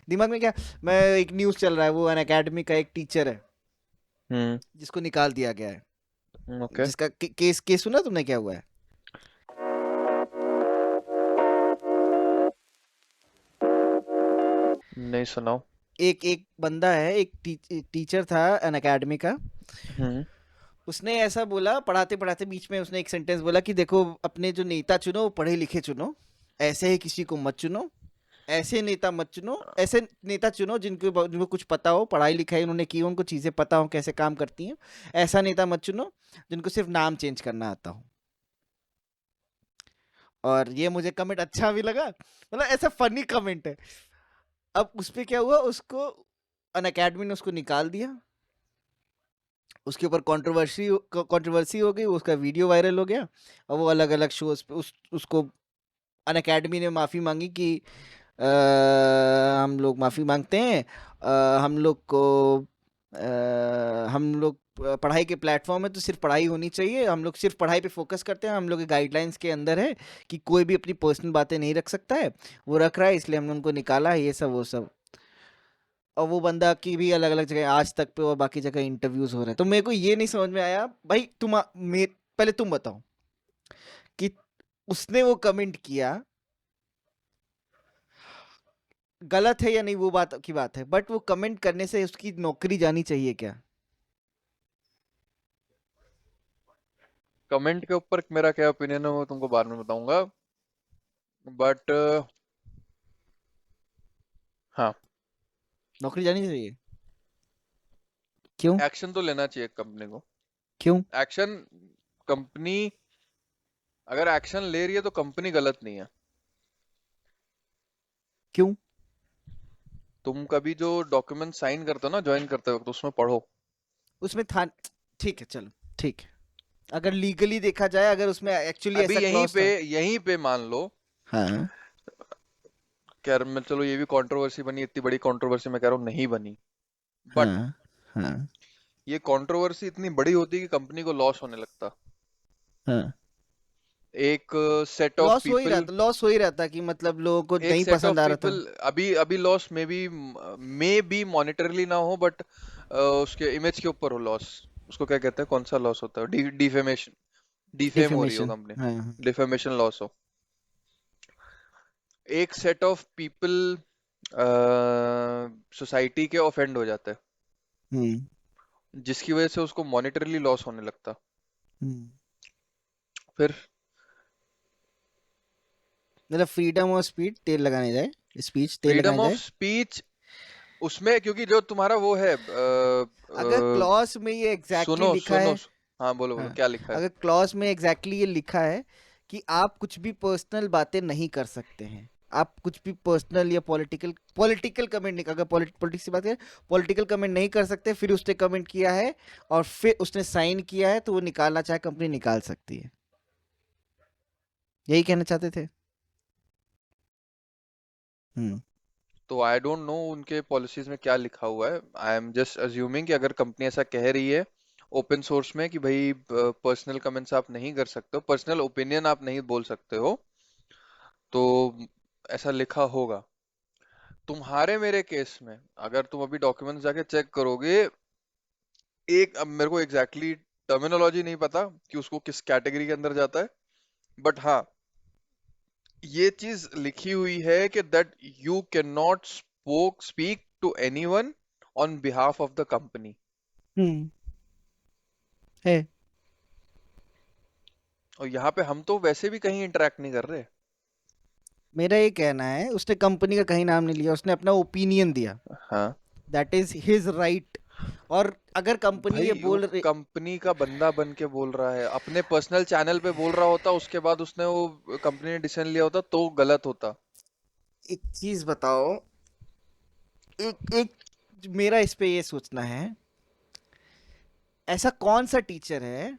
दिमाग में क्या, मैं एक न्यूज़ चल रहा है, वो अन अकेडमी का एक टीचर है हम्म। जिसको निकाल दिया गया है, ओके। जिसका केस केस सुना तुमने क्या हुआ है? नहीं सुनाओ। एक एक बंदा है, एक टीचर था अन अकेडमी का। हम्म। उसने ऐसा बोला, पढ़ाते पढ़ाते बीच में उसने एक सेंटेंस बोला कि देखो, अपने जो नेता चुनो वो पढ़े लिखे चुनो, ऐसे ही किसी को मत चुनो। ऐसे नेता मत चुनो, ऐसे नेता चुनो जिनको कुछ पता हो, पढ़ाई लिखाई उन्होंने की हो, उनको चीजें पता हो कैसे काम करती हैं। ऐसा नेता मत चुनो जिनको सिर्फ नाम चेंज करना आता हो। और ये मुझे कमेंट अच्छा भी लगा, मतलब ऐसा फनी कमेंट है। अब उस पे क्या हुआ, उसको अन अकेडमी ने उसको निकाल दिया, उसके ऊपर कंट्रोवर्सी हो गई, उसका वीडियो वायरल हो गया। और वो अलग अलग शोज पे उसको अन अकेडमी ने माफ़ी मांगी कि हम लोग माफ़ी मांगते हैं, हम लोग को हम लोग पढ़ाई के प्लेटफॉर्म है तो सिर्फ पढ़ाई होनी चाहिए, हम लोग सिर्फ पढ़ाई पे फोकस करते हैं, हम लोग के गाइडलाइंस के अंदर है कि कोई भी अपनी पर्सनल बातें नहीं रख सकता है, वो रख रहा है इसलिए हमने उनको निकाला है, ये सब वो सब। और वो बंदा की भी अलग अलग जगह आज तक पे और बाकी जगह इंटरव्यूज हो रहे हैं। तो मेरे को ये नहीं समझ में आया भाई, पहले तुम बताओ कि उसने वो कमेंट किया गलत है या नहीं, वो बात की बात है, बट वो कमेंट करने से उसकी नौकरी जानी चाहिए क्या? कमेंट के ऊपर मेरा क्या ओपिनियन है वो तुमको बाद में बताऊंगा। बट हाँ, नौकरी जानी चाहिए? क्यों? एक्शन तो लेना चाहिए कंपनी को। क्यों? एक्शन, कंपनी अगर एक्शन ले रही है तो कंपनी गलत नहीं है। क्यों? तुम कभी जो डॉक्यूमेंट साइन करते हो ना ज्वाइन करते वक्त, उसमें पढ़ो। उसमें था, ठीक है चलो, ठीक है, अगर लीगली देखा जाए, अगर उसमें एक्चुअली अभी ऐसा क्लॉज था। यहीं पे मान लो, हाँ खैर मैं चलो ये भी कंट्रोवर्सी बनी, इतनी बड़ी कंट्रोवर्सी मैं कह रहा हूँ नहीं बनी, बट हाँ हाँ ये कंट्रोवर्सी इतनी बड़ी होती कि कंपनी को लॉस होने लगता। हाँ। एक सेट ऑफ पीपल, लॉस हो ही रहा था कि मतलब लोगों को एक नहीं सेट ऑफ पसंद आ रहा था। पीपल, अभी अभी लॉस मे बी मॉनेटरली ना हो, बट उसके इमेज के ऊपर हो लॉस। उसको क्या कहते हैं, कौन सा लॉस होता है, डिफेमेशन, डिफेम हो रही हो डिफेमेशन, कंपनी, हाँ हाँ। डिफेमेशन लॉस हो। एक सेट ऑफ पीपल सोसाइटी के ऑफेंड हो जाते हैं, हम्म जिसकी वजह से उसको मॉनेटरली लॉस होने लगता। हम्म। फिर मतलब फ्रीडम ऑफ स्पीच तेल लगाने जाए, स्पीच तेल फ्रीडम लगाने ऑफ जाए। स्पीच उसमें, क्योंकि जो तुम्हारा वो है अगर क्लॉज में ये एग्जैक्टली सुनो लिखा सुनो, है, हाँ बोलो बोलो हाँ, क्या लिखा है। अगर क्लॉज में एग्जैक्टली ये लिखा है कि आप कुछ भी पर्सनल बातें नहीं कर सकते हैं, आप कुछ भी पर्सनल या पॉलिटिकल कमेंट नहीं, अगर पॉलिटिक्स की बात करें, पॉलिटिकल कमेंट नहीं कर सकते, फिर उसने कमेंट किया है और फिर उसने साइन किया है, तो वो निकालना चाहे कंपनी निकाल सकती है। यही कहना चाहते थे? हम्म तो आई डोंट नो उनके पॉलिसीज में क्या लिखा हुआ है, आई एम जस्ट अज्यूमिंग कि अगर कंपनी ऐसा कह रही है ओपन सोर्स में कि भाई पर्सनल कमेंट्स आप नहीं कर सकते हो, पर्सनल ओपिनियन आप नहीं बोल सकते हो, तो ऐसा लिखा होगा। तुम्हारे मेरे केस में अगर तुम अभी डॉक्यूमेंट्स जाके चेक करोगे, एक, अब मेरे को एग्जैक्टली टर्मिनोलॉजी नहीं पता कि उसको किस कैटेगरी के अंदर जाता है, बट हाँ ये चीज लिखी हुई है कि that you can not speak to anyone on behalf of the company. Hmm. है। और यहाँ पे हम तो वैसे भी कहीं इंटरेक्ट नहीं कर रहे। मेरा ये कहना है, उसने कंपनी का कहीं नाम नहीं लिया, उसने अपना ओपिनियन दिया, हाँ दैट इज हिज राइट। और अगर कंपनी ये भाई, वो बोल रही, कंपनी का बंदा बन के बोल रहा है, अपने पर्सनल चैनल पे बोल रहा होता, उसके बाद उसने वो कंपनी ने डिसीजन लिया होता तो गलत होता। एक चीज बताओ, एक एक मेरा इस पे ये सोचना है, ऐसा कौन सा टीचर है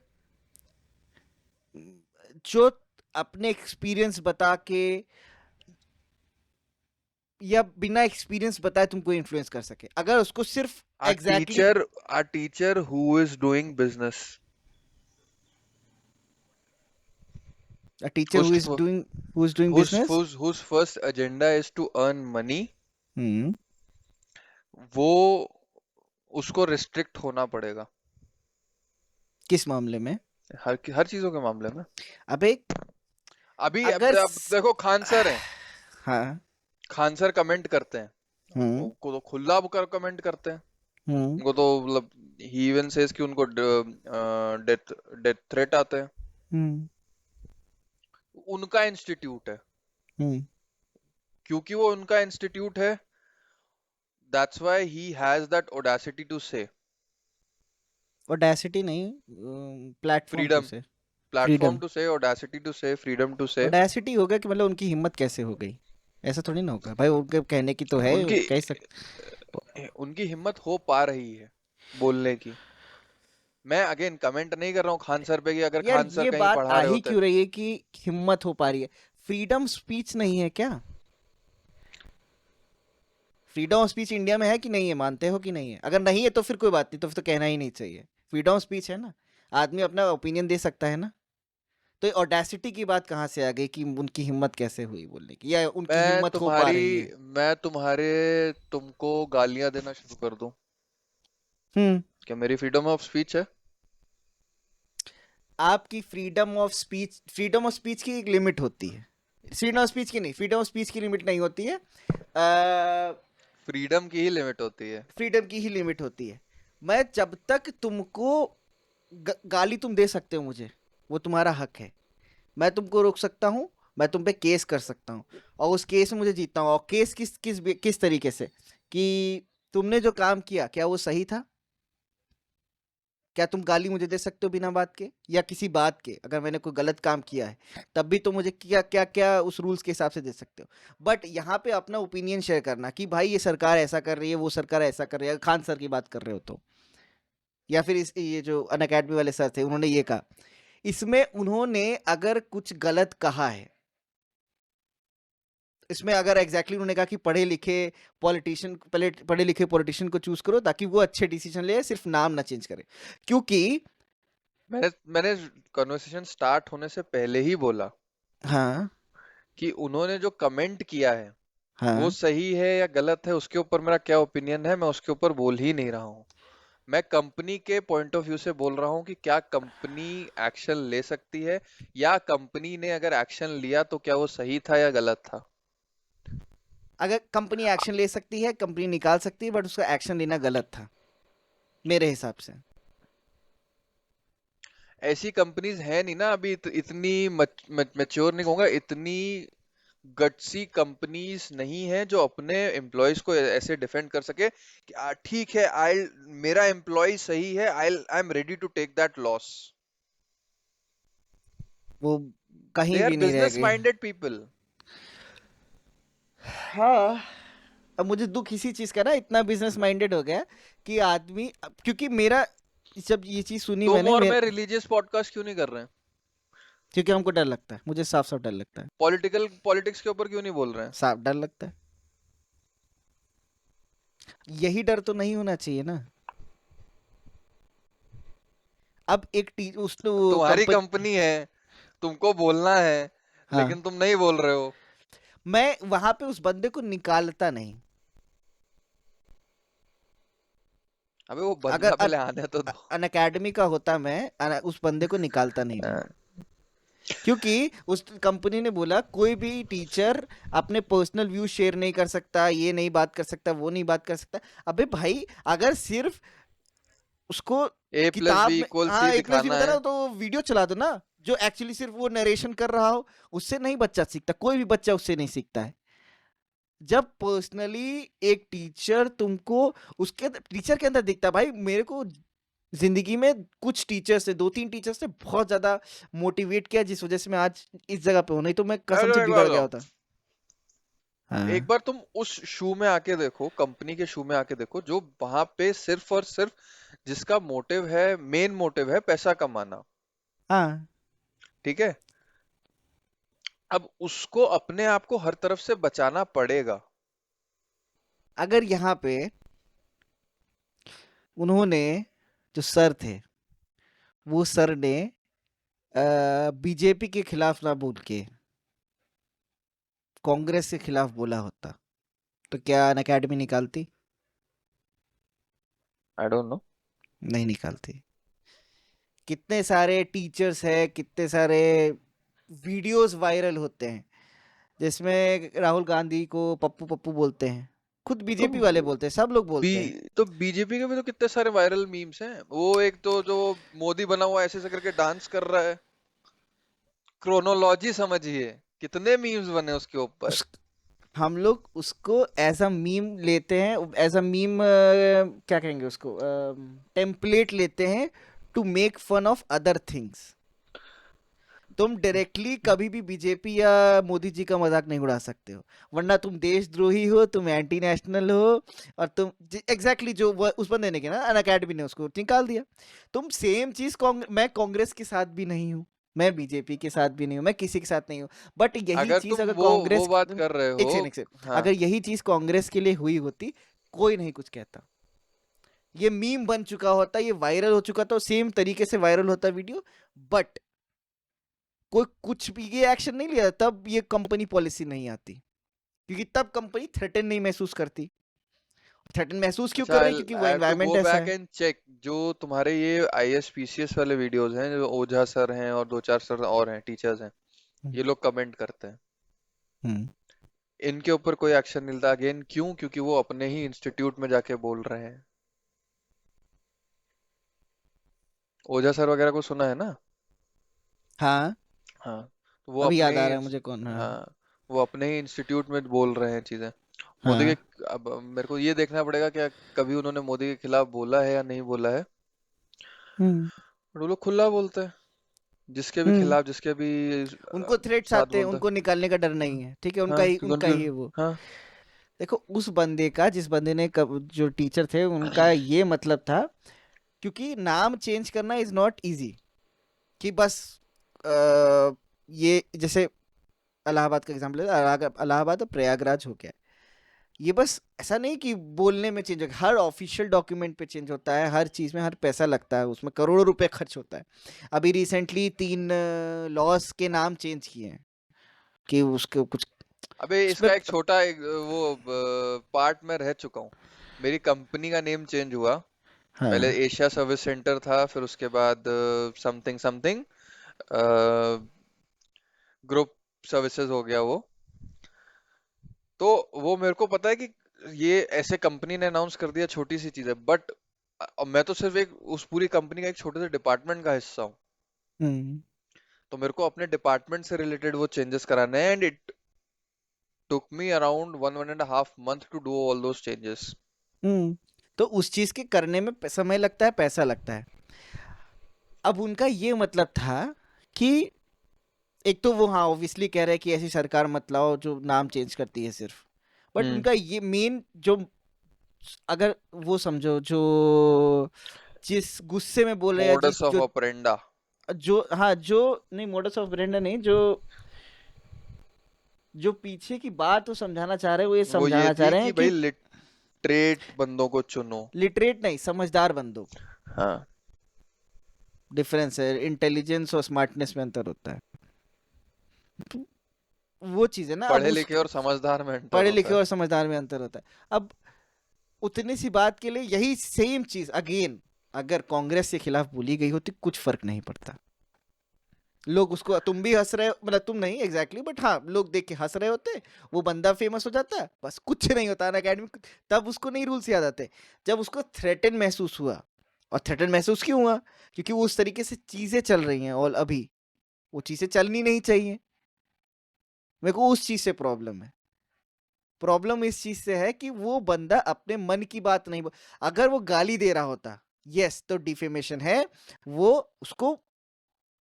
जो अपने एक्सपीरियंस बता के या बिना एक्सपीरियंस बताए तुमको इन्फ्लुएंस कर सके, अगर उसको सिर्फ A exactly teacher, a teacher who is doing business, teacher whose who is doing business. whose first agenda is to earn money, हम्म वो उसको रिस्ट्रिक्ट होना पड़ेगा किस मामले में? हर चीजों के मामले में। अबे अभी अगर अब देखो खान सर हैं, हाँ। खान सर कमेंट करते हैं, हम्म। उनको तो खुला कर कमेंट करते हैं, हम्म। उनको तो मतलब ही इवन सेज कि उनको डेथ डेथ थ्रेट आते हैं। हम्म। उनका इंस्टीट्यूट है, हम्म। क्योंकि वो उनका इंस्टीट्यूट है, that's why he has that audacity to say audacity नहीं, platform to freedom, say. Platform freedom. To say, audacity to say, freedom to say. Audacity होगा कि मतलब उनकी हिम्मत कैसे हो गई, ऐसा थोड़ी ना होगा भाई, उनके कहने की तो है, वो उनकी कह सक। उनकी हिम्मत हो पा रही है बोलने की। मैं अगेन कमेंट नहीं कर रहा हूँ खान सर पे कि अगर यार खान सर ये कहीं बात पढ़ा आ रहे ही होते। क्यों रही है कि हिम्मत हो पा रही है? फ्रीडम स्पीच नहीं है क्या? फ्रीडम ऑफ स्पीच इंडिया में है कि नहीं है, मानते हो कि नहीं है? अगर नहीं है तो फिर कोई बात नहीं, तो फिर तो कहना ही नहीं चाहिए। फ्रीडम ऑफ स्पीच है ना, आदमी अपना ओपिनियन दे सकता है ना। तो ऑडेसिटी की बात कहाँ से आ गई कि उनकी हिम्मत कैसे हुई बोलने की, या उनकी मैं हिम्मत हो पा तुम्हारी रही है? मैं तुम्हारे तुमको गालियां देना शुरू कर दूं? हम्म। क्या मेरी फ्रीडम ऑफ स्पीच है? आपकी फ्रीडम ऑफ स्पीच की एक लिमिट होती है। फ्रीडम ऑफ स्पीच की नहीं, फ्रीडम ऑफ स्पीच की लिमिट नहीं होती है। फ्रीडम की ही लिमिट होती है। फ्रीडम की ही लिमिट होती है। मैं जब तक तुमको गाली तुम दे सकते हो मुझे, वो तुम्हारा हक है। मैं तुमको रोक सकता हूँ, मैं तुम पे केस कर सकता हूँ, और उस केस में मुझे जीतना हूँ। और केस किस तरीके से, कि तुमने जो काम किया क्या वो सही था? क्या तुम गाली मुझे दे सकते हो बिना बात के, या किसी बात के? अगर मैंने कोई गलत काम किया है तब भी तो मुझे क्या क्या क्या उस रूल्स के हिसाब से दे सकते हो। बट यहाँ पे अपना ओपिनियन शेयर करना कि भाई ये सरकार ऐसा कर रही है, वो सरकार ऐसा कर रही है, खान सर की बात कर रहे हो तो, या फिर ये जो अन अकेडमी वाले सर थे उन्होंने ये कहा, इसमें उन्होंने अगर कुछ गलत कहा है, इसमें अगर एग्जैक्टली उन्होंने कहा कि पढ़े लिखे पॉलिटिशियन को चूज करो ताकि वो अच्छे डिसीजन ले, सिर्फ नाम ना चेंज करे। क्योंकि मैंने कन्वर्सेशन स्टार्ट होने से पहले ही बोला हाँ। कि उन्होंने जो कमेंट किया है वो हाँ। सही है या गलत है, उसके ऊपर मेरा क्या ओपिनियन है, मैं उसके ऊपर बोल ही नहीं रहा हूँ। मैं कंपनी के पॉइंट ऑफ व्यू से बोल रहा हूँ कि क्या कंपनी एक्शन ले सकती है, या कंपनी ने अगर एक्शन लिया तो क्या वो सही था या गलत था। अगर कंपनी एक्शन ले सकती है, कंपनी निकाल सकती है, बट उसका एक्शन लेना गलत था मेरे हिसाब से। ऐसी कंपनीज है नहीं ना अभी, इतनी मैच्योर नहीं कहूंगा, इतनी गट्सी कंपनीज नहीं है जो अपने एम्प्लॉयज को ऐसे डिफेंड कर सके कि ठीक है, आई मेरा एम्प्लॉय सही है, I am ready to take that loss. वो कहीं दे आर भी नहीं रह बिजनेस गए। Minded people. हाँ। अब मुझे दुख इसी चीज का ना, इतना बिजनेस माइंडेड हो गया कि आदमी क्योंकि मेरा जब ये चीज सुनी तुम मैंने और मैं रिलीजियस पॉडकास्ट क्यों नहीं कर रहे हैं? क्योंकि हमको डर लगता है, मुझे साफ साफ डर लगता है। पॉलिटिक्स के ऊपर क्यों नहीं बोल रहे हैं? साफ डर लगता है। यही डर तो नहीं होना चाहिए ना। अब एक टी उस तो तुम्हारी कंपनी। कंपनी है, तुमको बोलना है, हाँ। लेकिन तुम नहीं बोल रहे हो। मैं वहां पे उस बंदे को निकालता नहीं। अबे वो अगर बंदा पहले आने तो दो। अन अकेडमी का होता, मैं उस बंदे को निकालता नहीं मैं। हाँ। क्योंकि उस कंपनी ने बोला कोई भी टीचर अपने पर्सनल व्यू शेयर नहीं कर सकता, ये नहीं बात कर सकता, वो नहीं बात कर सकता। अबे भाई, अगर सिर्फ उसको ए प्लस किताब बी में, इक्वल हाँ, सी ए प्लस बी दिखाना बता रहा है। हो तो वीडियो चला दो ना, जो एक्चुअली सिर्फ वो नरेशन कर रहा हो। उससे नहीं बच्चा सीखता, कोई भी बच्चा उससे नहीं सीखता है। जब पर्सनली एक टीचर तुमको उसके टीचर के अंदर दिखता है। भाई मेरे को जिंदगी में कुछ टीचर से, दो तीन टीचर से बहुत ज्यादा मोटिवेट किया, जिस वजह से मैं आज इस जगह पे हूँ, नहीं तो मैं कसम से एक बिगड़ बार गया बताओ, होता। एक हाँ। बार तुम उस शू में आके देखो, कंपनी के शू में आके देखो, जो वहां पे सिर्फ और सिर्फ जिसका मोटिव है, मेन मोटिव है पैसा कमाना। हाँ। ठीक है, अब उसको अपने आप को हर तरफ से बचाना पड़ेगा। अगर यहाँ पे उन्होंने, जो सर थे, वो सर ने बीजेपी के खिलाफ ना बोल के कांग्रेस के खिलाफ बोला होता, तो क्या अन अकेडमी निकालती? I don't know. नहीं निकालती। कितने सारे टीचर्स है, कितने सारे वीडियोस वायरल होते हैं जिसमें राहुल गांधी को पप्पू पप्पू बोलते हैं, खुद तो बीजेपी वाले बोलते हैं, सब लोग बी बोलते हैं। तो बीजेपी के भी तो कितने सारे वायरल मीम्स हैं। वो एक तो जो मोदी बना हुआ ऐसे ऐसे करके डांस कर रहा है, क्रोनोलॉजी समझिए, कितने मीम्स बने उसके ऊपर। उस हम लोग उसको एज अ मीम लेते हैं, एज अ मीम, क्या कहेंगे उसको, टेम्पलेट लेते हैं to make fun of other things. तुम डायरेक्टली कभी भी बीजेपी या मोदी जी का मजाक नहीं उड़ा सकते हो, वरना तुम देशद्रोही हो, तुम एंटी नेशनल हो। और तुम एग्जैक्टली जो उस बंदे ने किया ना, अन अकेडमी ने उसको निकाल दिया। तुम सेम चीज मैं कांग्रेस के साथ भी नहीं हूँ, मैं बीजेपी के साथ भी नहीं हूँ, मैं किसी के साथ नहीं हूँ। बट यही अगर चीज तुम अगर वो कांग्रेस, बात कर रहे एक हो। सेकंड एक सेकंड, हाँ। अगर यही चीज कांग्रेस के लिए हुई होती, कोई नहीं कुछ कहता, ये मीम बन चुका होता, ये वायरल हो चुका था, सेम तरीके से वायरल होता वीडियो। बट कोई कुछ भी ये एक्शन नहीं लिया, तब ये कंपनी पॉलिसी नहीं आती, क्योंकि तब कंपनी थ्रेटन नहीं महसूस करती। थ्रेटन महसूस क्यों अच्छा, कर रही, आई क्योंकि वो हैव टू एनवायरनमेंट गो ऐसा बैक है। एंड चेक जो तुम्हारे ये आईएएस पीसीएस वाले वीडियोस हैं, जो ओझा सर हैं और दो चार सर और हैं, टीचर्स हैं, हम्म। ये लोग कमेंट करते हैं, हम्म। इनके ऊपर कोई एक्शन नहीं मिलता। अगेन क्यों? क्योंकि वो अपने ही इंस्टीट्यूट में जाके बोल रहे हैं। ओझा सर वगैरह को सुना है ना? हाँ, हाँ। तो वो अभी अपने याद आ ही रहा है मुझे कौन, हाँ। हाँ, वो अपने ही इंस्टीट्यूट में बोल रहे हैं चीजें। मोदी हाँ। के अब मेरे को ये देखना पड़ेगा क्या कभी उन्होंने मोदी के खिलाफ बोला है या नहीं बोला है। हम्म। और वो लोग खुला बोलते हैं, जिसके भी हम्म। खिलाफ, जिसके भी उनको थ्रेट्स साथ आते हैं, बोलते हैं। उनको निकालने का डर नहीं है, ठीक है, हाँ, क्योंकि उनका उनकी ही है वो। हाँ। देखो उस बंदे का, जिस बंदे ने जो टीचर थे उनका ये मतलब था, क्योंकि नाम चेंज करना इज नॉट इजी, कि बस ये जैसे इलाहाबाद का एग्जाम्पल, इलाहाबाद और प्रयागराज हो गया, ये बस ऐसा नहीं कि बोलने में चेंज होगा, हर ऑफिशियल डॉक्यूमेंट पे चेंज होता है, हर चीज में हर पैसा लगता है, उसमें करोड़ों रुपए खर्च होता है। अभी रिसेंटली 3 लॉस के नाम चेंज किए हैं, कि उसके कुछ अबे उसमें। इसका एक छोटा एक वो पार्ट में रह चुका हूँ। मेरी कंपनी का नेम चेंज हुआ। पहले हाँ। एशिया सर्विस सेंटर था, फिर उसके बाद समथिंग समथिंग ग्रुप सर्विसेज हो गया वो। तो वो मेरे को पता है कि ये ऐसे कंपनी ने अनाउंस कर दिया, छोटी सी चीज है, बट मैं तो सिर्फ एक उस पूरी कंपनी का एक छोटे से डिपार्टमेंट का हिस्सा हूँ। हम्म। तो मेरे को अपने डिपार्टमेंट से रिलेटेड वो चेंजेस कराने हैं, and it took me around 1.5 month to do all those changes. हम्म। तो उस चीज के करने में समय लगता है, पैसा लगता है। अब उनका ये मतलब था कि एक तो वो, हाँ, ऑब्वियसली कह रहे हैं कि ऐसी सरकार मत लाओ जो नाम चेंज करती है सिर्फ। बट हम्म। उनका ये मेन जो, अगर वो समझो जो, जिस गुस्से में बोल रहे हैं, जिस Modus of जो operandi। जो हाँ, जो नहीं, मोडस ऑफ ब्रेंडा नहीं, जो जो पीछे की बात वो समझाना चाह रहे हैं, वो ये वो ये समझाना चाह थी रहे कि हैं भाई कि लिटरेट बंदों को चुनो। लिटरेट नहीं, समझदार बंदो को। हाँ। डिफरेंस है, इंटेलिजेंस और स्मार्टनेस में अंतर होता है। वो चीज है ना, अब पढ़े उस लिखे और समझदार में अंतर पढ़े होता लिखे है। और समझदार में अंतर होता है। अब उतनी सी बात के लिए यही सेम चीज अगेन अगर कांग्रेस के खिलाफ बोली गई होती, कुछ फर्क नहीं पड़ता। लोग उसको, तुम भी हंस रहे हो, मतलब तुम नहीं एग्जैक्टली, बट हाँ, लोग देख के हंस रहे होते, वो बंदा फेमस हो जाता, बस कुछ नहीं होता ना अकेडमी। तब उसको नहीं रूल्स याद आते, जब उसको थ्रेटन महसूस हुआ। और थ्रेटन महसूस क्यों हुआ, क्योंकि वो उस तरीके से चीजें चल रही हैं, और अभी वो चीजें चलनी नहीं चाहिए। मेरे को उस चीज से प्रॉब्लम है। प्रॉब्लम इस चीज से है कि वो बंदा अपने मन की बात नहीं अगर वो गाली दे रहा होता, यस, तो डिफेमेशन है, वो उसको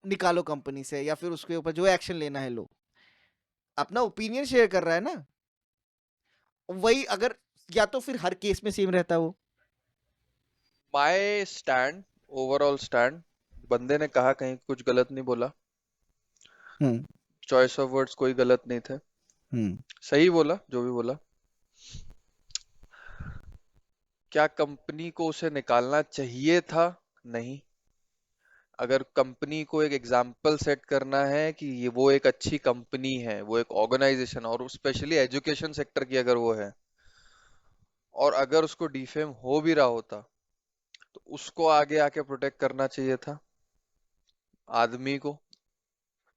निकालो कंपनी से, या फिर उसके ऊपर जो एक्शन लेना है लो। अपना ओपिनियन शेयर कर रहा है ना, वही अगर, या तो फिर हर केस में सेम रहता वो। माय स्टैंड, ओवरऑल स्टैंड, बंदे ने कहा कहीं कुछ गलत नहीं बोला। हम्म। चॉइस ऑफ वर्ड्स कोई गलत नहीं थे, हम्म। सही बोला जो भी बोला। क्या कंपनी को उसे निकालना चाहिए था? नहीं। अगर कंपनी को एक एग्जाम्पल सेट करना है कि ये वो एक अच्छी कंपनी है, वो एक ऑर्गेनाइजेशन, और स्पेशली एजुकेशन सेक्टर की अगर वो है, और अगर उसको डिफेम हो भी रहा होता, तो उसको आगे आके प्रोटेक्ट करना चाहिए था आदमी को।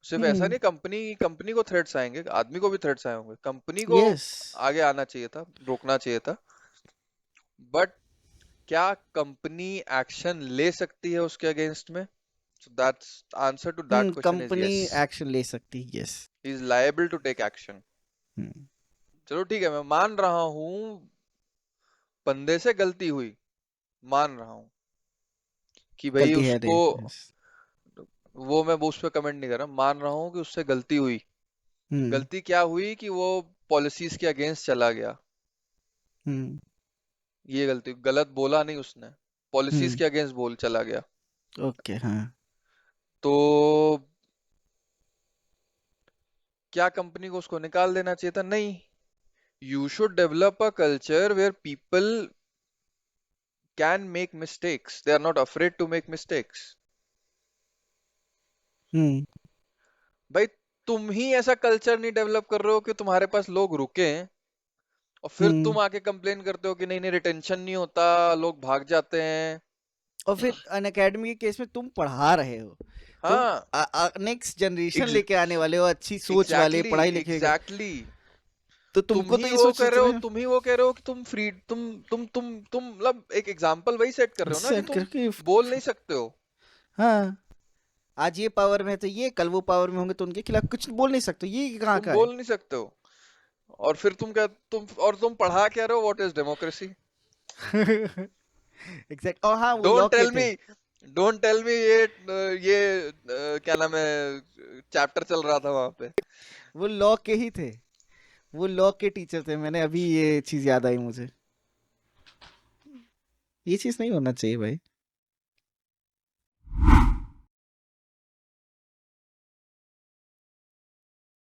सिर्फ ऐसा हम्म। नहीं, कंपनी कंपनी को थ्रेट्स आएंगे, आदमी को भी थ्रेट्स आए होंगे, कंपनी को यस। आगे आना चाहिए था, रोकना चाहिए था। बट क्या कंपनी एक्शन ले सकती है उसके अगेंस्ट में? So that's answer to that question is company yes, action ले सकती है, yes. He is liable to take action. Hmm. चलो ठीक है, मैं मान रहा हूँ बंदे से गलती हुई, मान रहा हूँ कि भाई गलती है रे, उसको, यस। वो मैं उस पर कमेंट नहीं कर रहा, मान रहा हूँ कि उससे गलती हुई। हम्म। गलती क्या हुई कि वो पॉलिसीज के अगेंस्ट चला गया, हम्म। ये गलती, गलत बोला नहीं उसने, पॉलिसीज हम्म। के अगेंस्ट बोल चला गया। ओके, हाँ। तो क्या कंपनी को उसको निकाल देना चाहिए था? नहीं, you should develop a culture where people can make mistakes, they are not afraid to make mistakes. Hmm. भाई तुम ही ऐसा कल्चर नहीं डेवलप कर रहे हो कि तुम्हारे पास लोग रुके, और फिर हम्म। तुम आके कंप्लेन करते हो कि नहीं नहीं रिटेंशन नहीं होता, लोग भाग जाते हैं। और फिर अन अकेडमी के केस में तुम पढ़ा रहे हो, तुम हाँ, नेक्स्ट जनरेशन लेके आने वाले हो, अच्छी सोच वाले, एग्जैक्टली पढ़ाई लिखे के। एग्जैक्टली। तो तुम तुमको तो ही ये वो सोचना कर रहे हो, चाहिए। तुम ही वो कह रहे हो कि तुम फ्री, तुम मतलब एक एग्जांपल वही सेट कर रहे हो ना कि सेट तुम करके। बोल नहीं सकते हो। हाँ। आज ये पावर में है तो ये, कल वो पावर में होंगे तो उनके खिलाफ कुछ बोल नहीं सकते, ये कहाँ तुम का है? बोल नहीं सकते हो, और फिर तुम पढ़ा क्या रहे हो, व्हाट इज डेमोक्रेसी? एग्जैक्ट। और हाँ, वो लॉ डोंट के टेल मी, थे। डोंट टेल मी क्या नाम है, चैप्टर चल रहा था वहां पे। वो लॉ के ही थे, वो लॉ के टीचर थे। मैंने अभी ये चीज याद आई मुझे। ये चीज नहीं होना चाहिए भाई।